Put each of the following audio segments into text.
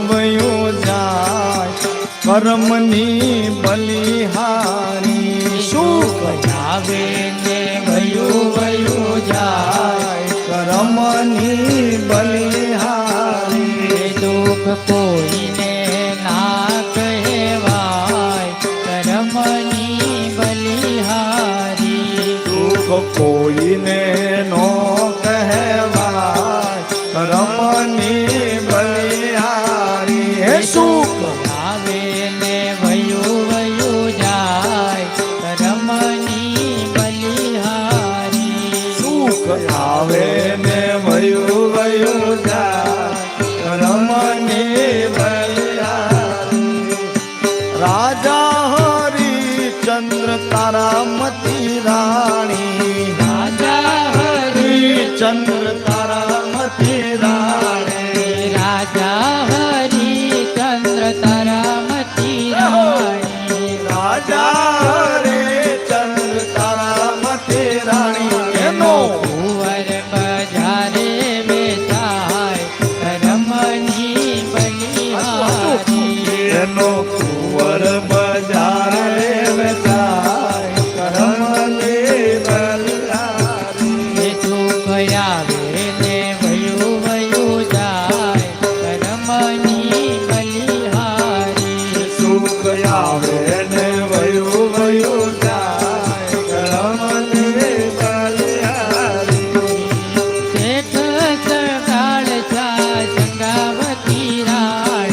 વયું જાય કર્મની બલિહારી સુખ આવે ને વયું જાય કર્મની બલિહારી દુઃખ કોઈને ના કહેવાય કર્મની બલિહારી દુઃખ કોઈને નો કહેવાય કર્મની બલિહારી હે સુખ આવે ને વયું જાય કર્મની બલિહારી સુખ આવે ને વયું જાય કર્મની બલિહારી રાજા હરિચંદ્ર તારામતી રાણી રાજા હરિચંદ્ર તારામતી રાણી રાજા હરિચંદ્ર તારામતી રાણી રાજા હરિચંદ્ર તારામતી રાણી એનો કુંવર બજારે બેઠાય કર્મની બલિહારી એનો કુંવર બજાર વેચાય કર્મની બલિહારી સુખ આવે ને વયું જાય કર્મની બલિહારી સુખ આવે ને વયું જાય કર્મની બલિહારી શેઠ સગાળ છા ચંગાવતી રાણી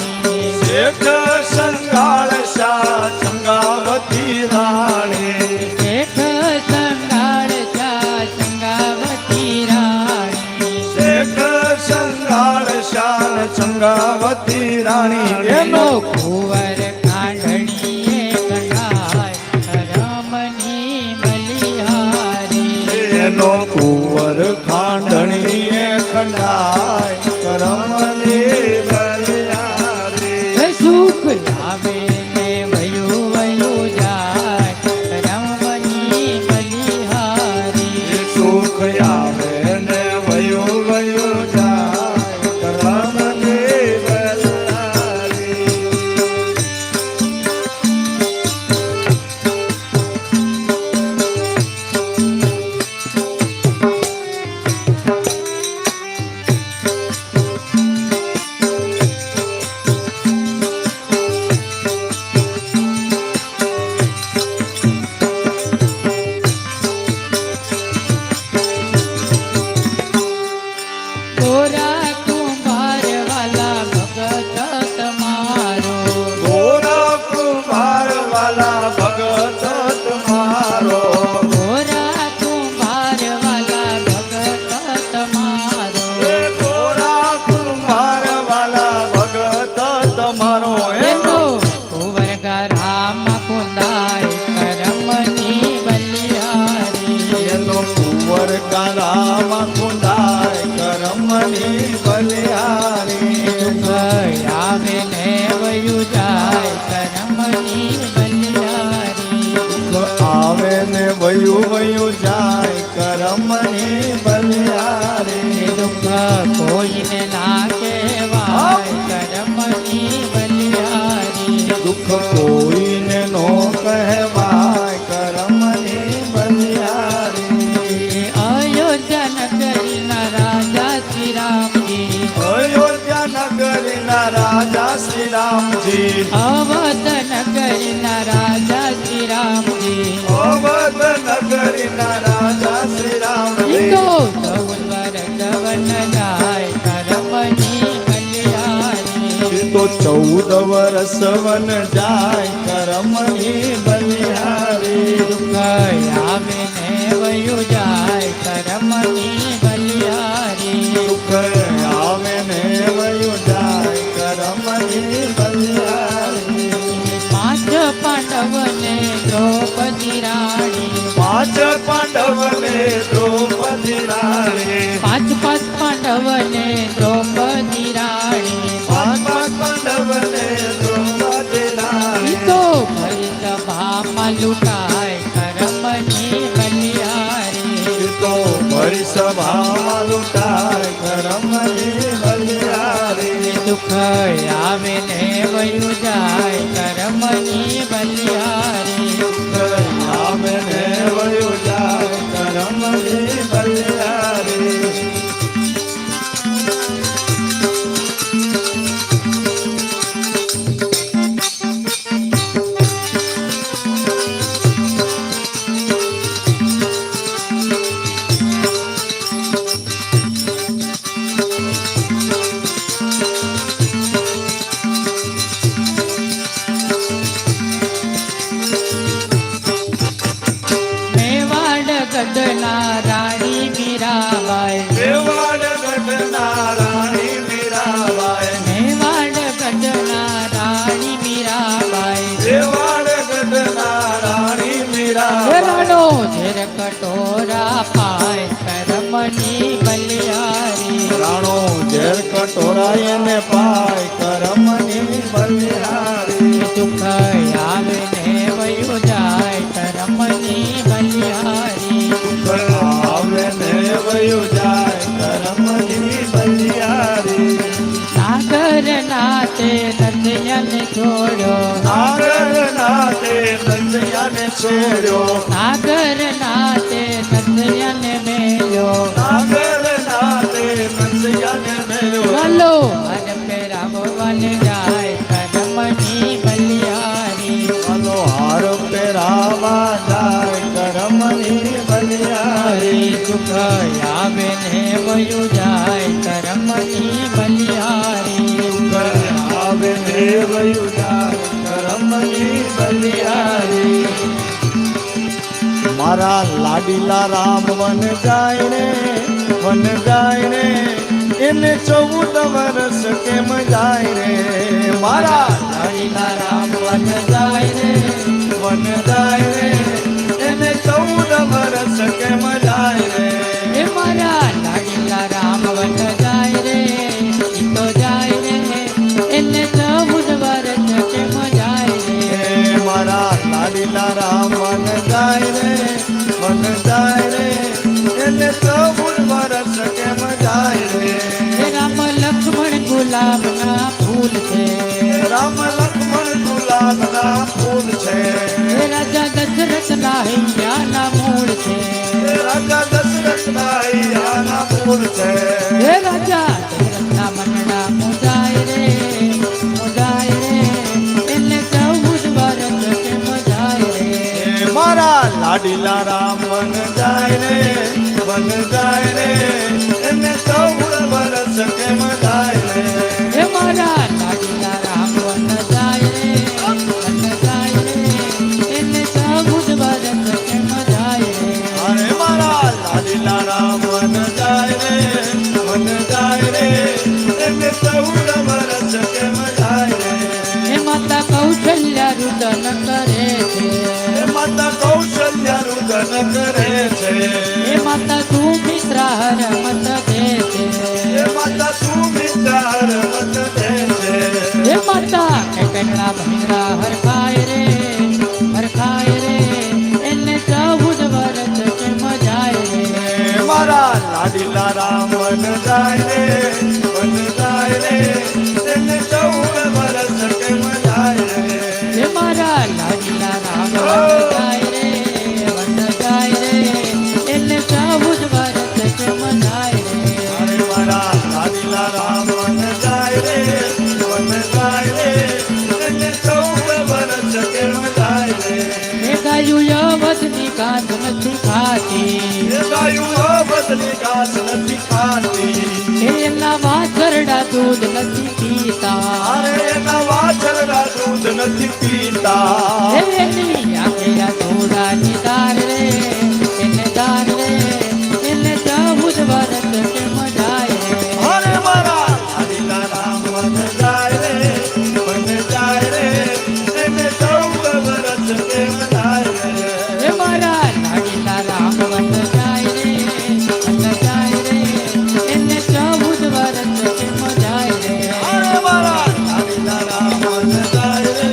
શેઠ સંગાળ શા ચંગાવતી રાણી શેઠ સંગાળ છા ચંગાવતી રાણી શેઠ સંગાળ શાન ચંગાવતી રાણી એનો એનો કુંવર કાંડણીએ કઢાય રમની બલિહારી એનો કુંવર ખાંડણીએ ખંડાય કર્મની બલિહારી સુખ આવે ને વયું જાય રમની બલિહારી સુખ આવે ને વયું જાય કર્મની બલિહારી ગોરા કુંભાર વાલા ભગત તમારો ગોરા કુંભાર વાલા ભગત તમારો ગોરા કુંભાર વાલા ભગત તમારો ગોરા કુંભાર વાલા ભગત તમારો એનો કુંવર ગરામ કુંદાય કરમની બલિહારી એનો કુંવર કારામાં કુંડાય કર્મની બલિહારી આવે ને વયું જાય કરમની બલિહારી આવે ને વયું જાય કર્મની બલિહારી દુઃખ કોઈને ના કહેવાય કરમની બલિહારી દુઃખ કોઈને નો કહેવાય કર્મની બલિહારી અયોધ્યા નગરીના રાજા શ્રી રામજી અયોધ્યા નગરીના રાજા શ્રી રામજી અવધ નગરીના રાજા શ્રી રામજી અવધ નગરીના રાજા શ્રી રામજી તો સૌવર ગવન જાય કરમની બલિહારી તો 14 વર્ષ વન જાય કર્મની બલિહારી દુઃખ આવે ને વયું જાય કરમની બલિહારી દુઃખ આવે ને વયું જાય કર્મની બલિહારી પાંચ પાંડવને દ્રૌપદી રાણી પાંચ પાંડવને દ્રૌપદી રાણી પાંચ પાંડવને દ્રૌપદી રાણી પાંચ પાંડવને દ્રૌપદી રાણી તો ભરી સભામાં લૂંટાય કરમની બલિહારી તો ભરી સભામાં લૂંટાય કર્મની બલિહારી સુખ આવે ને વયું જાય કર્મની બલિહારી આવે ને વયું જાય કરમની બલિહારી મેવાડ ગઢના રાણી મીરાબાઈ મેવાડ ગઢના રાણી મીરાબાઈ મેવાડ ગઢના રાણી મીરાબાઈ મેવાડ ગઢના રાણી મીરાબાઈ રાણો ઝેર કટોરા પાય કર્મની બલિહારી રાણો ઝેર કટોરાય ને પાય કરમની બલિહારી સુખ આવે ને વયું જાય કર્મની બલિહારી આવે ને વયું જાય કરમની બલિહારી સાગર નાતે નદિયાને છોડ્યો આગળ નાતે નંદયાને છોડ્યો સાગર નાતે નદિયાને મેલ્યો આગળ નાતે નંદયાને મેળ્યો ચાલો મન પેરાવન જાય કર્મની બલિહારી ચાલો હાર પહેરાવા જાય કરમની બલિહારી સુખ આવે ને વયું જાય કર્મની બલિહારી આવે ને વયું જાય કરમની બલિહારી મારા લાડીલા રામ વન જાય રે એને 14 વર્ષ કેમ જાય રે મારા લાડીલા રામ વન જાય રે એને 14 વર્ષ કેમ જાય રે એ મારા લાડીલા રામ વન જાય રે ઈ તો જાય રે એને 14 વર્ષ કેમ જાય રે એ મારા લાડીલા રામ વન જાય રે એને 14 વર્ષ કેમ જાય રે હે રામ લક્ષ્મણ ગુલાબના ફૂલ છે રામ લક્ષ્મણ ગુલાબના ફૂલ છે હે રાજા દશરથના હૈયાના મૂળ છે રાજા દશરથના હૈયાના ફૂલ છે હે રાજા દશરથના મનડા મુજાય રે એને 14 વર્ષ કેમ જાય રે એ મારા લાડીલા રામ વન જાય રે એને 14 વર્ષ કેમ જાય રે હે મારા લાડીલા રામ વન જાય રે એને 14 વર્ષ કેમ જાય રે અરે મારા લાડીલા રામ વન જાય રે એને 14 વર્ષ કેમ જાય રે હે માતા કૌશલ્યા રુદન કરે છે એ માતા કૌશલ્યા રુદન કરે છે હે માતા સુમિત્રા હરમત દે છે એ માતા સુમિત્રા રમત દે છે હે માતા કૈકણા ભૈરા હરખાય રે એને 14 વર્ષ કેમ જાય રે એ મારા લાડીલા રામ વન જાય રે એને 14 વર્ષ કેમ જાય રે હે મારા લાડીલા રામ વન જાય રે એને 14 વર્ષ કેમ જાય રે અરે મારા લાડીલા રામ વન જાય રે એને 14 વર્ષ કેમ જાય રે હે ગાયું યવતની કાંત નથી ખાતી એ ગાયું બદલી ઘાસ નથી ખાતી હે એના વાછરડા દૂધ નથી પીતા અરે એના વાછરડા દૂધ નથી પીતા હે એની આંખે થોડાની દાર રે એને 14 વર્ષ કેમ જાય રે અરે મારા લાડીલા રામ વન જાય રે એને 14 વર્ષ કેમ જાય રે હે મારા લાડીલા રામ વન જાય રે એને 14 વર્ષ કેમ જાય રે અરે મારા લાડીલા રામ વન જાય રે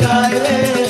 જાય રે